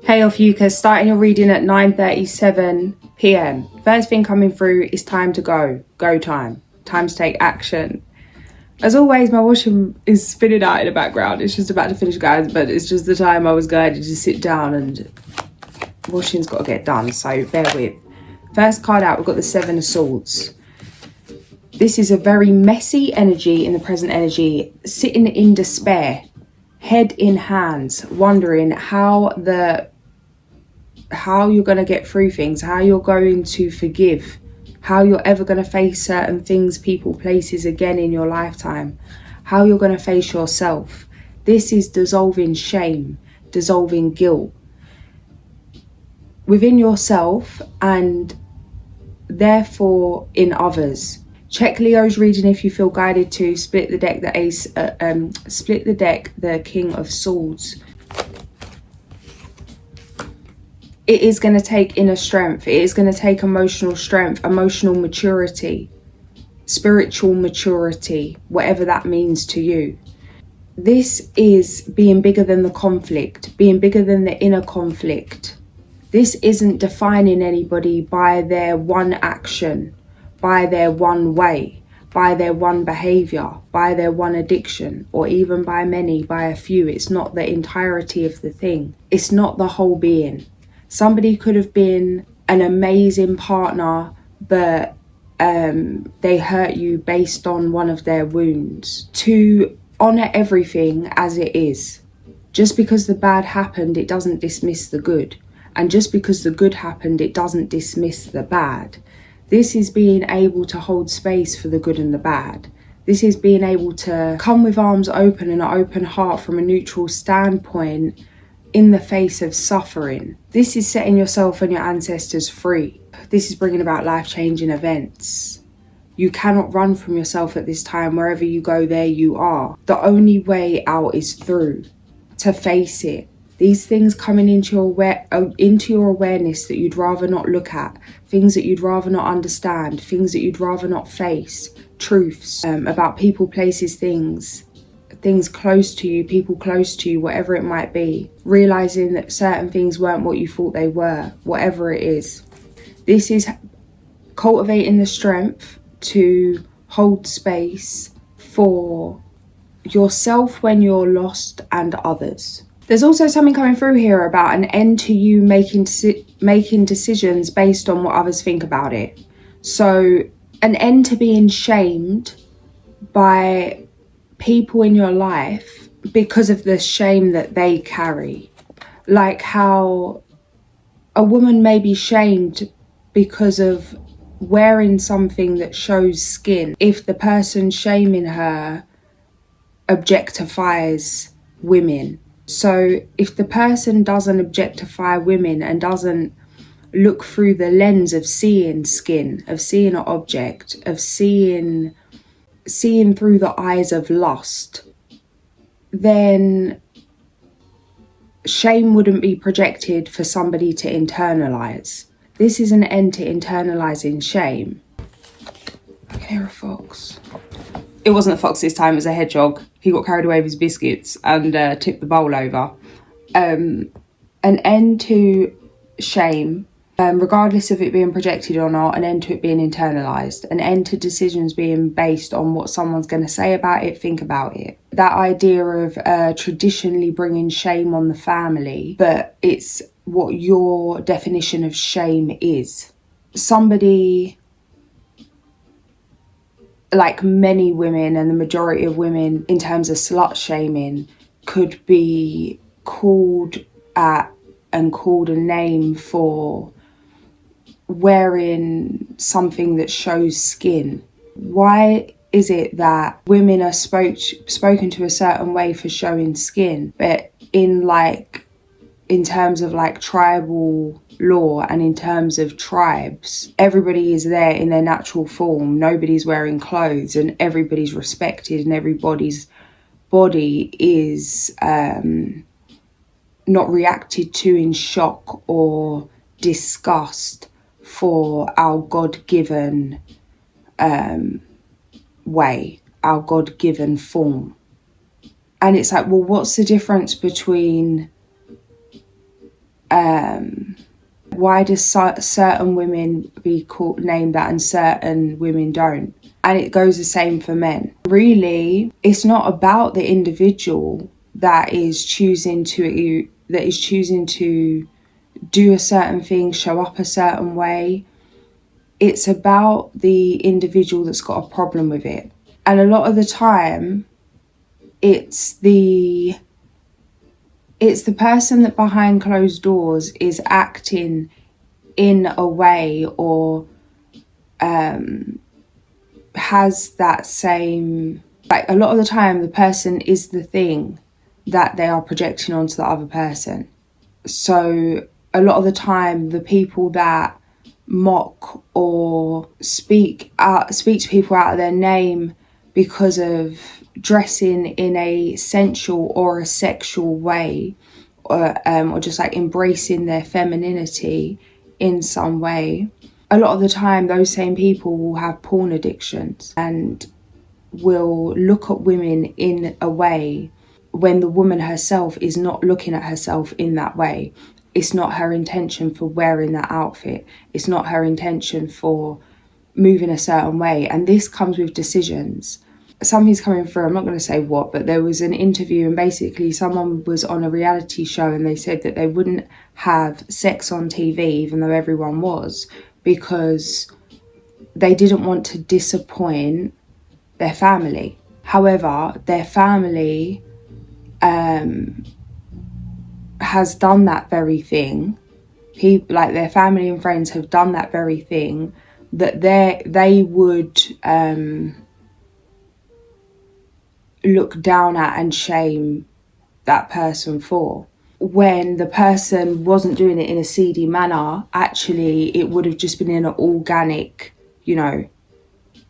Hey Ophiuchus, starting your reading at 9:37 p.m. First thing coming through is time to go. Go time. Time to take action. As always, my washing is spinning out in the background. It's just about to finish, guys, but it's just the time I was guided to sit down and washing's got to get done, so bear with. First card out, we've got the Seven of Swords. This is a very messy energy in the present energy, sitting in despair, head in hands, wondering how you're going to get through things, how you're going to forgive, how you're ever going to face certain things, people, places again in your lifetime, how you're going to face yourself. This is dissolving shame, dissolving guilt within yourself and therefore in others. Check Leo's reading if you feel guided to. Split the deck, the King of Swords. It is going to take inner strength. It is going to take emotional strength, emotional maturity, spiritual maturity, whatever that means to you. This is being bigger than the conflict, being bigger than the inner conflict. This isn't defining anybody by their one action, by their one way, by their one behavior, by their one addiction, or even by many, by a few. It's not the entirety of the thing. It's not the whole being. Somebody could have been an amazing partner, but they hurt you based on one of their wounds. To honour everything as it is. Just because the bad happened, it doesn't dismiss the good. And just because the good happened, it doesn't dismiss the bad. This is being able to hold space for the good and the bad. This is being able to come with arms open and an open heart from a neutral standpoint in the face of suffering. This is setting yourself and your ancestors free. This is bringing about life-changing events. You cannot run from yourself at this time. Wherever you go, there you are. The only way out is through, to face it. These things coming into your awareness that you'd rather not look at, things that you'd rather not understand, things that you'd rather not face, truths about people, places, things close to you, people close to you, whatever it might be. Realizing that certain things weren't what you thought they were, whatever it is. This is cultivating the strength to hold space for yourself when you're lost and others. There's also something coming through here about an end to you making decisions based on what others think about it. So an end to being shamed by people in your life because of the shame that they carry. Like how a woman may be shamed because of wearing something that shows skin if the person shaming her objectifies women. So if the person doesn't objectify women and doesn't look through the lens of seeing skin, of seeing an object, of seeing through the eyes of lust, then shame wouldn't be projected for somebody to internalize. This is an end to internalizing shame. I can hear a fox. It wasn't a fox this time, it was a hedgehog. He got carried away with his biscuits and tipped the bowl over. An end to shame, regardless of it being projected or not, an end to it being internalized, an end to decisions being based on what someone's going to say about it, think about it. That idea of traditionally bringing shame on the family, but it's what your definition of shame is. Somebody, like many women and the majority of women in terms of slut shaming, could be called at and called a name for wearing something that shows skin. Why is it that women are spoken to a certain way for showing skin, but in terms of like tribal law and in terms of tribes, everybody is there in their natural form, nobody's wearing clothes and everybody's respected and everybody's body is not reacted to in shock or disgust for our God-given way, our God-given form. And it's like, well, what's the difference between Why does certain women be named that and certain women don't? And it goes the same for men. Really, it's not about the individual that is choosing to do a certain thing, show up a certain way. It's about the individual that's got a problem with it. And a lot of the time, it's the person that behind closed doors is acting in a way or has that same, like a lot of the time the person is the thing that they are projecting onto the other person. So a lot of the time the people that mock or speak to people out of their name because of dressing in a sensual or a sexual way, or just like embracing their femininity in some way, a lot of the time those same people will have porn addictions and will look at women in a way when the woman herself is not looking at herself in that way. It's not her intention for wearing that outfit. It's not her intention for moving a certain way. And this comes with decisions. Something's coming through, I'm not going to say what, but there was an interview and basically someone was on a reality show and they said that they wouldn't have sex on TV even though everyone was, because they didn't want to disappoint their family. However, their family has done that very thing. People, like their family and friends, have done that very thing that they would look down at and shame that person for. When the person wasn't doing it in a seedy manner, actually it would have just been in an organic,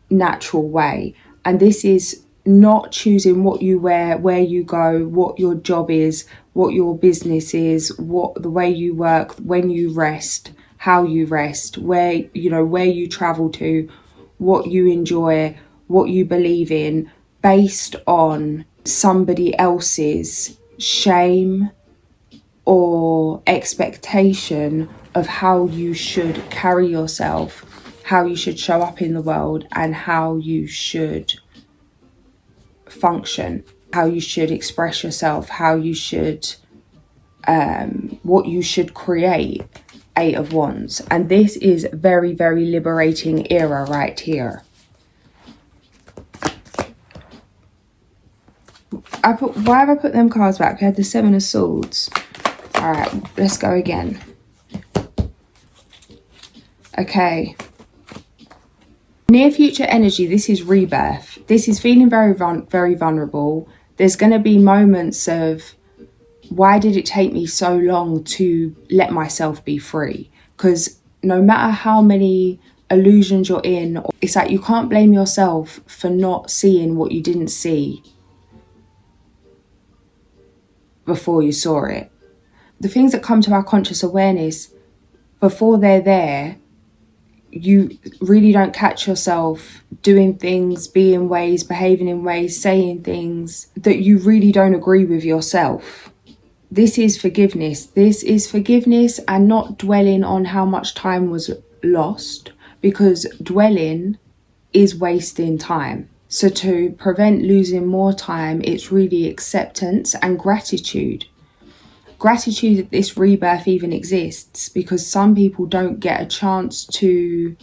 natural way. And this is not choosing what you wear, where you go, what your job is, what your business is, what the way you work, when you rest, how you rest, where you travel to, what you enjoy, what you believe in, based on somebody else's shame or expectation of how you should carry yourself, how you should show up in the world, and how you should function, how you should express yourself, how you should, what you should create. 8 of Wands. And this is very, very liberating era right here. Why have I put them cards back? We had the 7 of Swords. All right, let's go again. Okay. Near future energy, this is rebirth. This is feeling very, very vulnerable. There's going to be moments of, why did it take me so long to let myself be free? Because no matter how many illusions you're in, it's like you can't blame yourself for not seeing what you didn't see before you saw it. The things that come to our conscious awareness, before they're there, you really don't catch yourself doing things, being ways, behaving in ways, saying things that you really don't agree with yourself. This is forgiveness. This is forgiveness and not dwelling on how much time was lost, because dwelling is wasting time. So to prevent losing more time, it's really acceptance and gratitude. Gratitude that this rebirth even exists, because some people don't get a chance to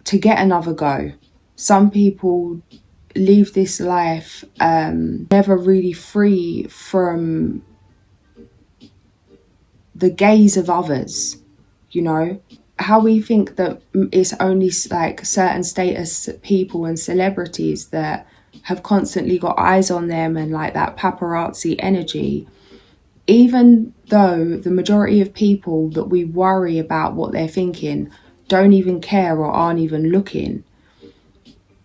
get another go. Some people leave this life never really free from the gaze of others, how we think that it's only like certain status people and celebrities that have constantly got eyes on them and like that paparazzi energy. Even though the majority of people that we worry about what they're thinking don't even care or aren't even looking,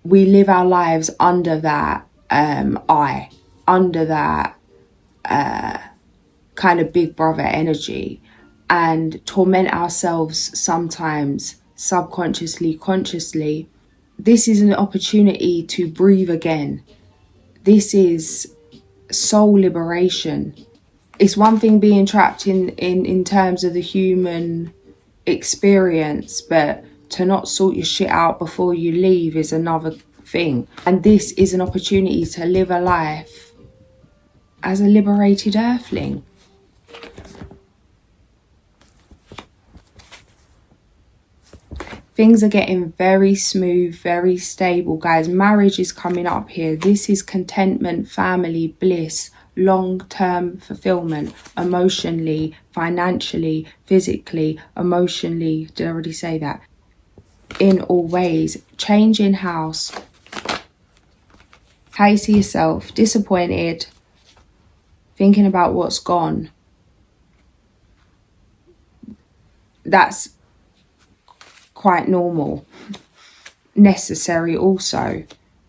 we live our lives under that eye, under that kind of big brother energy, and torment ourselves sometimes subconsciously, consciously. This is an opportunity to breathe again. This is soul liberation. It's one thing being trapped in terms of the human experience, but to not sort your shit out before you leave is another thing. And this is an opportunity to live a life as a liberated earthling. Things are getting very smooth, very stable, guys. Marriage is coming up here. This is contentment, family, bliss, long-term fulfillment, emotionally, financially, physically, emotionally. Did I already say that? In all ways. Change in house. How you see yourself. Disappointed. Thinking about what's gone. That's quite normal. Necessary also.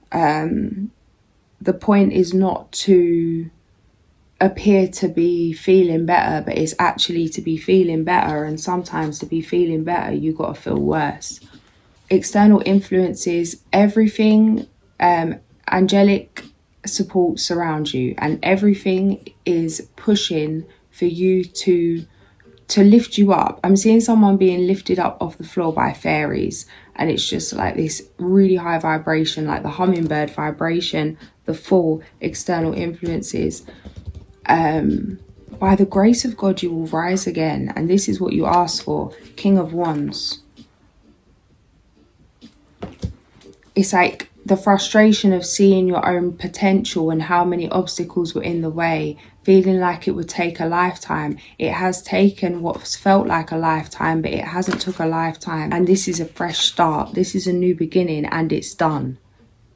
The point is not to appear to be feeling better, but it's actually to be feeling better. And sometimes to be feeling better, you got to feel worse. External influences, everything, angelic support surrounds you, and everything is pushing for you to lift you up. I'm seeing someone being lifted up off the floor by fairies, and it's just like this really high vibration, like the hummingbird vibration, the full external influences. By the grace of God, you will rise again, and this is what you ask for. King of Wands. It's like the frustration of seeing your own potential and how many obstacles were in the way, feeling like it would take a lifetime. It has taken what's felt like a lifetime, but it hasn't took a lifetime. And this is a fresh start. This is a new beginning, and it's done.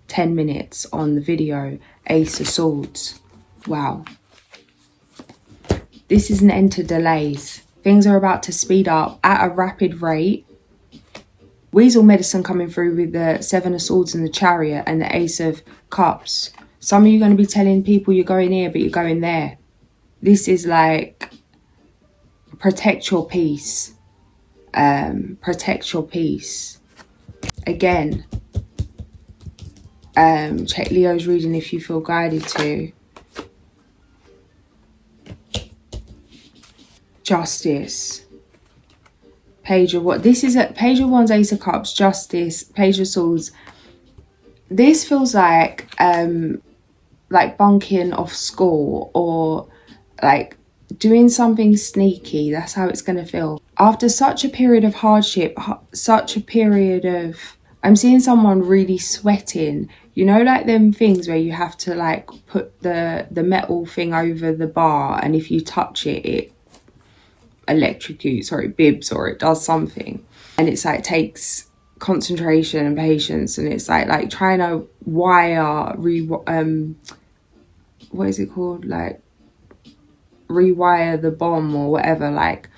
10 minutes on the video. Ace of Swords. Wow. This is an end to delays. Things are about to speed up at a rapid rate. Weasel medicine coming through with the Seven of Swords and the Chariot and the Ace of Cups. Some of you are going to be telling people you're going here, but you're going there. This is like, protect your peace. Protect your peace. Again, check Leo's reading if you feel guided to. Justice. Page of what? This is a Page of Wands, Ace of Cups, Justice, Page of Swords. This feels like bunking off school, or like doing something sneaky. That's how it's going to feel. After such a period of hardship, such a period of, I'm seeing someone really sweating. You know, like them things where you have to like put the metal thing over the bar, and if you touch it, it electrocutes, or it bibs, or it does something. And it's like takes concentration and patience, and it's like trying to wire what is it called, like rewire the bomb or whatever. Like,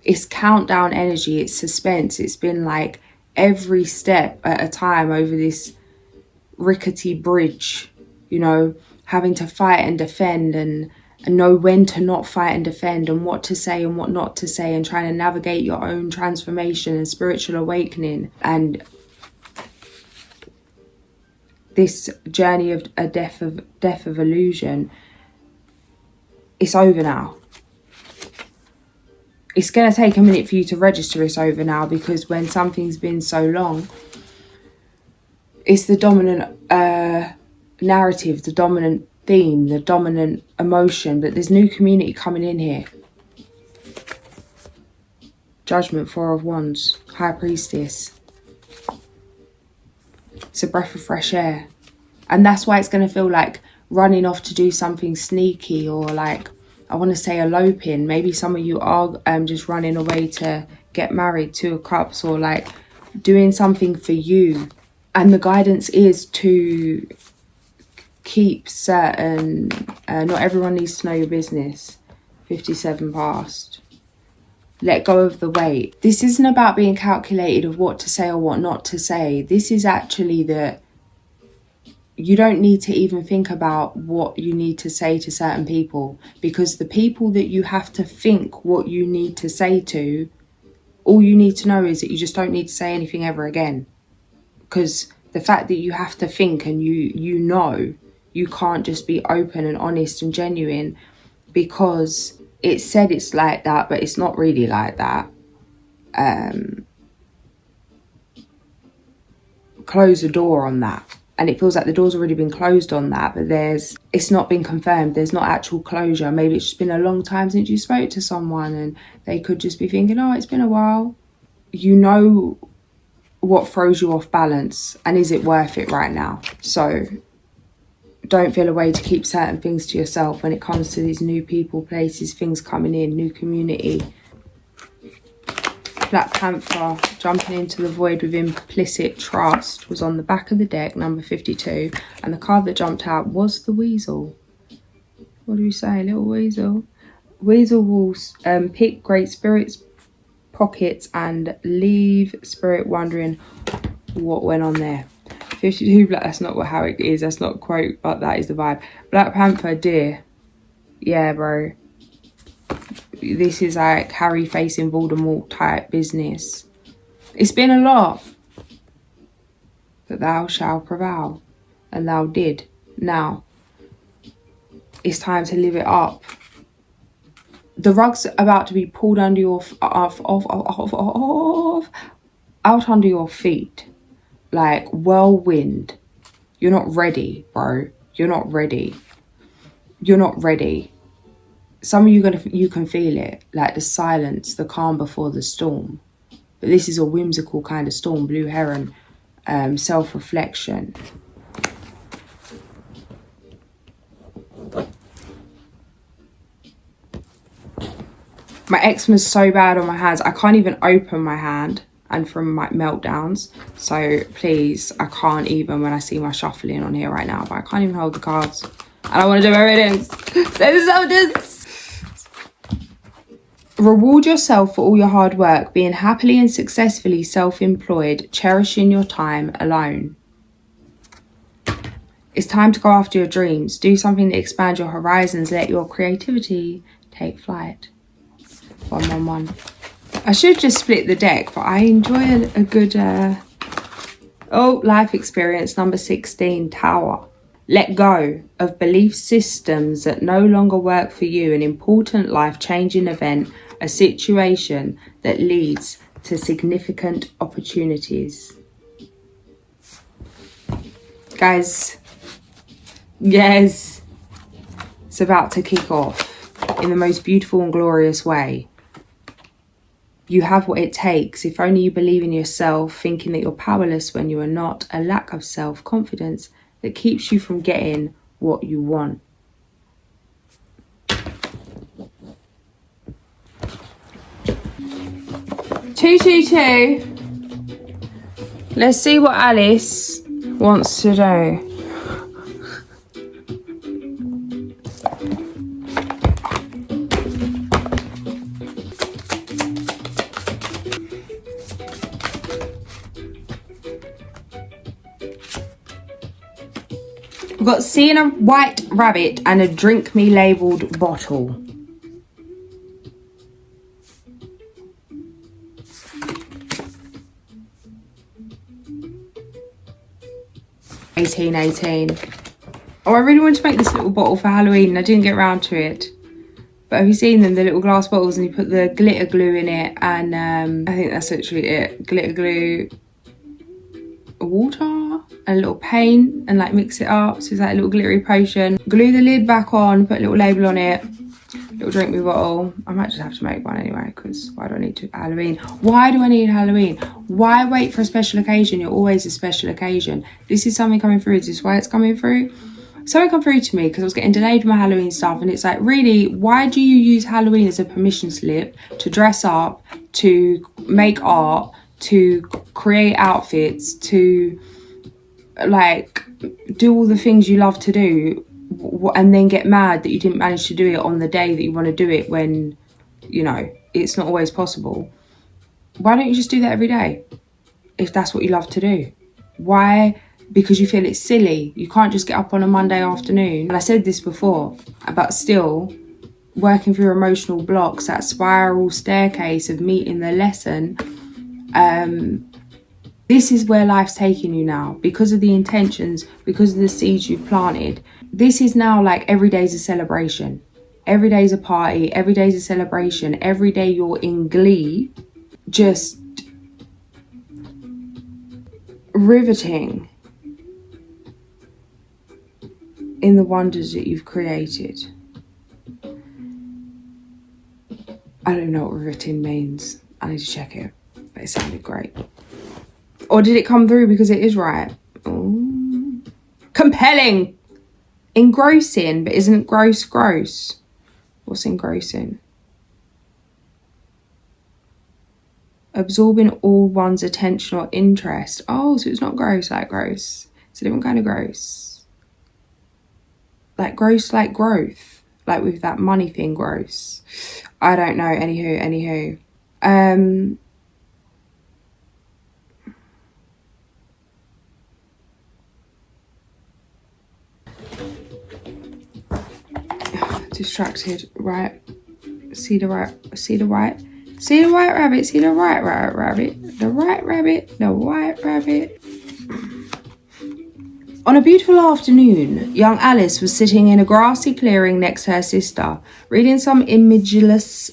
it's countdown energy, it's suspense. It's been like every step at a time over this rickety bridge, you know, having to fight and defend, and know when to not fight and defend, and what to say and what not to say, and trying to navigate your own transformation and spiritual awakening. And this journey of a death of illusion, it's over now. It's going to take a minute for you to register it's over now, because when something's been so long, it's the dominant narrative, the dominant theme, the dominant emotion. But there's new community coming in here. Judgment, Four of Wands, High Priestess. It's a breath of fresh air. And that's why it's going to feel like running off to do something sneaky, or like, I want to say eloping. Maybe some of you are just running away to get married, Two of Cups, or like doing something for you. And the guidance is to keep certain, not everyone needs to know your business. 57 past. Let go of the weight. This isn't about being calculated of what to say or what not to say. This is actually that you don't need to even think about what you need to say to certain people, because the people that you have to think what you need to say to, all you need to know is that you just don't need to say anything ever again. Because the fact that you have to think, and you know you can't just be open and honest and genuine, because it said it's like that, but it's not really like that. Close the door on that. And it feels like the door's already been closed on that, but it's not been confirmed. There's not actual closure. Maybe it's just been a long time since you spoke to someone and they could just be thinking, oh, it's been a while. You know what throws you off balance, and is it worth it right now? So don't feel a way to keep certain things to yourself when it comes to these new people, places, things coming in, new community. Black Panther, jumping into the void with implicit trust, was on the back of the deck, number 52. And the card that jumped out was the Weasel. What do we say, little Weasel? Weasel will pick great spirits' pockets and leave spirit wondering what went on there. 52, Black, that's not how it is. That's not a quote, but that is the vibe. Black Panther, dear. Yeah, bro. This is like Harry facing Voldemort type business. It's been a lot. But thou shalt prevail. And thou did. Now, it's time to live it up. The rug's about to be pulled under your out under your feet. Like whirlwind. You're not ready, bro. You're not ready. You're not ready. Some of you can feel it, like the silence, the calm before the storm. But this is a whimsical kind of storm, blue heron, self-reflection. My eczema's so bad on my hands, I can't even open my hand, and from my meltdowns. So please, I can't even when I see my shuffling on here right now, but I can't even hold the cards. And I want to do my readings. There's something. Reward yourself for all your hard work, being happily and successfully self-employed, cherishing your time alone. It's time to go after your dreams. Do something to expand your horizons. Let your creativity take flight. 111. I should just split the deck, but I enjoy a good... life experience, number 16, Tower. Let go of belief systems that no longer work for you. An important life-changing event, a situation that leads to significant opportunities. Guys, yes, it's about to kick off in the most beautiful and glorious way. You have what it takes. If only you believe in yourself, thinking that you're powerless when you are not. A lack of self-confidence that keeps you from getting what you want. Two. Let's see what Alice wants to do. We've got seeing a white rabbit and a drink me labelled bottle. $18. Oh, I really wanted to make this little bottle for Halloween and I didn't get around to it. But have you seen them, the little glass bottles, and you put the glitter glue in it, and I think that's literally it. Glitter glue, water, and a little paint, and like mix it up so it's like a little glittery potion. Glue the lid back on, put a little label on it, little drink me bottle. I might just have to make one anyway, because why do I need to Halloween? Why do I need Halloween? Why wait for a special occasion? You're always a special occasion. This is something coming through. Is this why it's coming through? Something come through to me because I was getting delayed with my Halloween stuff, and it's like, really, why do you use Halloween as a permission slip to dress up, to make art, to create outfits, to like do all the things you love to do, and then get mad that you didn't manage to do it on the day that you want to do it, when, you know, it's not always possible? Why don't you just do that every day if that's what you love to do? Why? Because you feel it's silly. You can't just get up on a Monday afternoon. And I said this before, but still working through emotional blocks, that spiral staircase of meeting the lesson. This is where life's taking you now, because of the intentions, because of the seeds you've planted. This is now like every day's a celebration. Every day's a party, every day's a celebration, every day you're in glee, just riveting in the wonders that you've created. I don't know what riveting means. I need to check it, but it sounded great. Or did it come through because it is right? Ooh. Compelling. Engrossing, but isn't gross? What's engrossing? Absorbing all one's attention or interest. Oh, so it's not gross like gross. It's a different kind of gross. Like gross like growth. Like with that money thing, gross. I don't know. Anywho. Distracted, right? See the right rabbit, see the right rabbit. On a beautiful afternoon, young Alice was sitting in a grassy clearing next to her sister, reading some imageless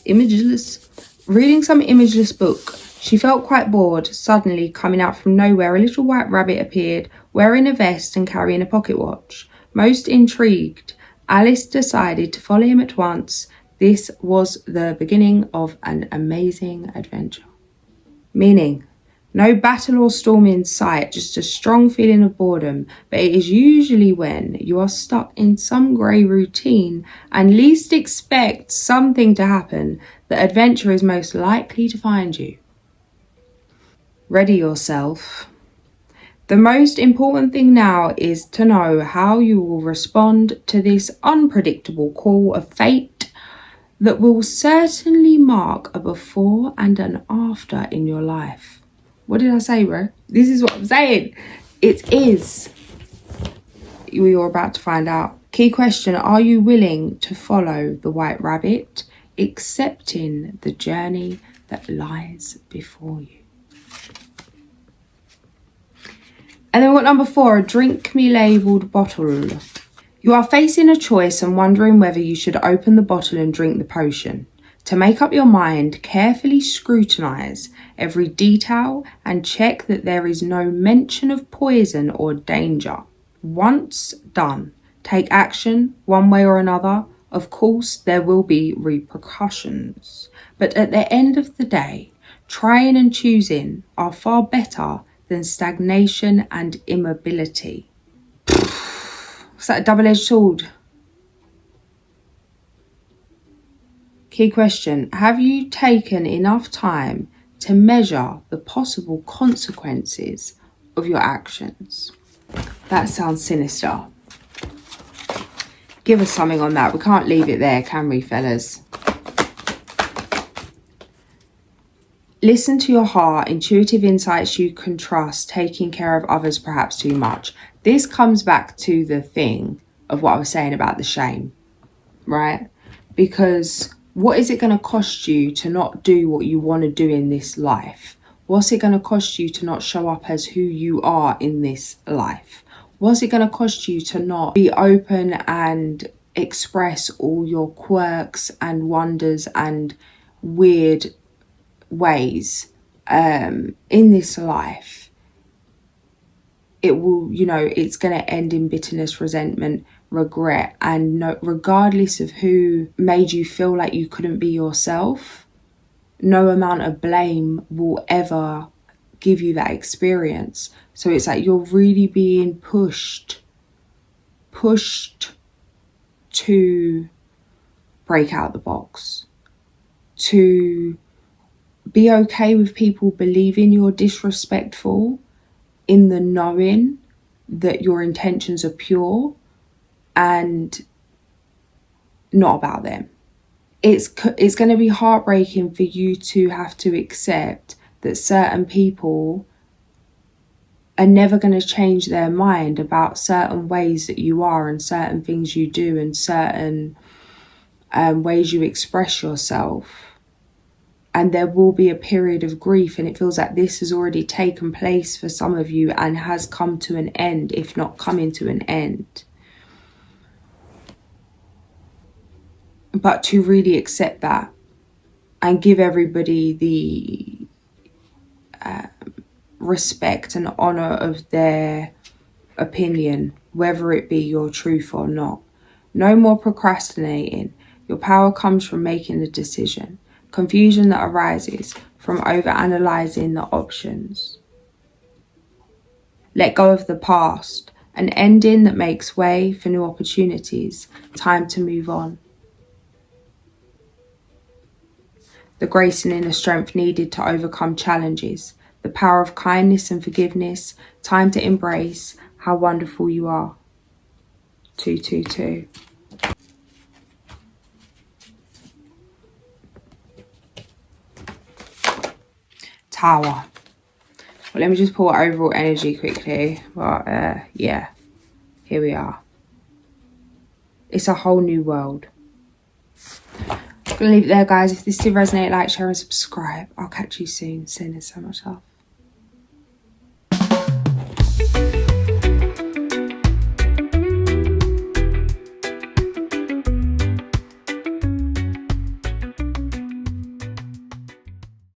book. She felt quite bored. Suddenly, coming out from nowhere, a little white rabbit appeared, wearing a vest and carrying a pocket watch. Most intrigued, Alice decided to follow him at once. This was the beginning of an amazing adventure. Meaning, no battle or storm in sight, just a strong feeling of boredom. But it is usually when you are stuck in some grey routine and least expect something to happen that adventure is most likely to find you. Ready yourself. The most important thing now is to know how you will respond to this unpredictable call of fate that will certainly mark a before and an after in your life. What did I say, bro? This is what I'm saying. It is. You're about to find out. Key question, are you willing to follow the white rabbit, accepting the journey that lies before you? And then what number 4, a drink me labelled bottle. You are facing a choice and wondering whether you should open the bottle and drink the potion. To make up your mind, carefully scrutinise every detail and check that there is no mention of poison or danger. Once done, take action one way or another. Of course, there will be repercussions. But at the end of the day, trying and choosing are far better than stagnation and immobility. What's that, a double-edged sword? Key question, have you taken enough time to measure the possible consequences of your actions? That sounds sinister. Give us something on that. We can't leave it there, can we, fellas? Listen to your heart, intuitive insights you can trust, taking care of others perhaps too much. This comes back to the thing of what I was saying about the shame, right? Because what is it going to cost you to not do what you want to do in this life? What's it going to cost you to not show up as who you are in this life? What's it going to cost you to not be open and express all your quirks and wonders and weird ways in this life? It will, it's going to end in bitterness, resentment, regret, and no, regardless of who made you feel like you couldn't be yourself, no amount of blame will ever give you that experience. So it's like you're really being pushed to break out the box, to be okay with people believing you're disrespectful, in the knowing that your intentions are pure and not about them. It's going to be heartbreaking for you to have to accept that certain people are never going to change their mind about certain ways that you are and certain things you do and certain ways you express yourself. And there will be a period of grief, and it feels like this has already taken place for some of you and has come to an end, if not coming to an end. but to really accept that and give everybody the respect and honour of their opinion, whether it be your truth or not. No more procrastinating. Your power comes from making a decision. Confusion that arises from overanalyzing the options. Let go of the past. An ending that makes way for new opportunities. Time to move on. The grace and inner strength needed to overcome challenges. The power of kindness and forgiveness. Time to embrace how wonderful you are. 222. Tower. Well, let me just pull overall energy quickly. But yeah, here we are. It's a whole new world. I'm gonna leave it there, guys. If this did resonate, like, share, and subscribe. I'll catch you soon. Sending so much love.